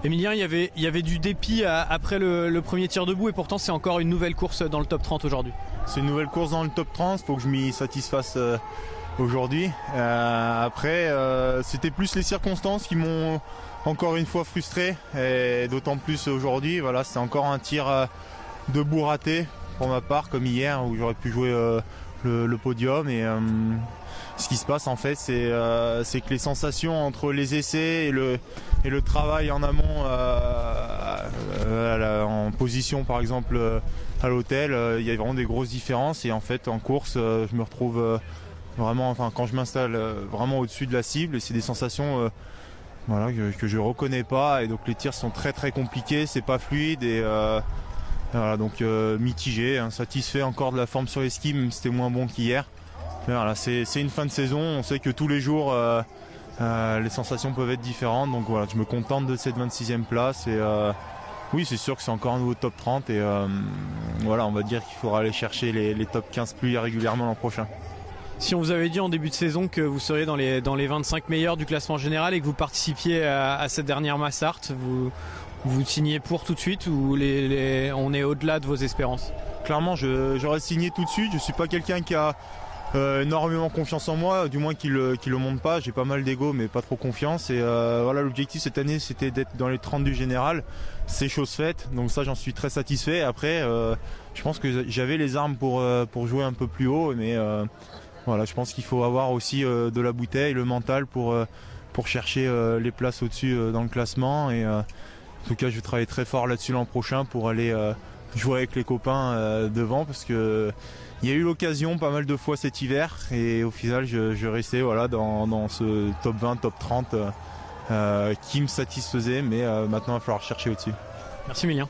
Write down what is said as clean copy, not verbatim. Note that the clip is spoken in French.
Emilien, il y avait du dépit après le premier tir debout et pourtant c'est encore une nouvelle course dans le top 30 aujourd'hui. C'est une nouvelle course dans le top 30, il faut que je m'y satisfasse aujourd'hui. Après, c'était plus les circonstances qui m'ont encore une fois frustré, et d'autant plus aujourd'hui. Voilà, c'est encore un tir debout raté pour ma part, comme hier où j'aurais pu jouer le podium. Et ce qui se passe en fait, c'est que les sensations entre les essais et le travail en amont en position par exemple à l'hôtel, il y a vraiment des grosses différences. Et en fait en course, je me retrouve vraiment, enfin quand je m'installe vraiment au-dessus de la cible, et c'est des sensations voilà, que je reconnais pas, et donc les tirs sont très très compliqués, c'est pas fluide, et voilà, donc mitigé, satisfait encore de la forme sur les skis, même si c'était moins bon qu'hier. Voilà, c'est une fin de saison, on sait que tous les jours les sensations peuvent être différentes, donc voilà, je me contente de cette 26e place, et oui, c'est sûr que c'est encore un nouveau top 30, et voilà, on va dire qu'il faudra aller chercher les top 15 plus régulièrement l'an prochain. Si on vous avait dit en début de saison que vous seriez dans les 25 meilleurs du classement général et que vous participiez à cette dernière Massart, vous signez pour tout de suite, ou on est au-delà de vos espérances? Clairement, j'aurais signé tout de suite. Je suis pas quelqu'un qui a énormément confiance en moi, du moins qui le montre pas. J'ai pas mal d'ego, mais pas trop confiance. Et voilà, l'objectif cette année, c'était d'être dans les 30 du général. C'est chose faite, donc ça, j'en suis très satisfait. Après, je pense que j'avais les armes pour jouer un peu plus haut, mais voilà, je pense qu'il faut avoir aussi de la bouteille, le mental pour chercher les places au-dessus dans le classement. Et en tout cas, je vais travailler très fort là-dessus l'an prochain pour aller jouer avec les copains devant, parce que il y a eu l'occasion pas mal de fois cet hiver, et au final, je restais voilà, dans ce top 20, top 30 qui me satisfaisait, mais maintenant il va falloir chercher au-dessus. Merci Emilien.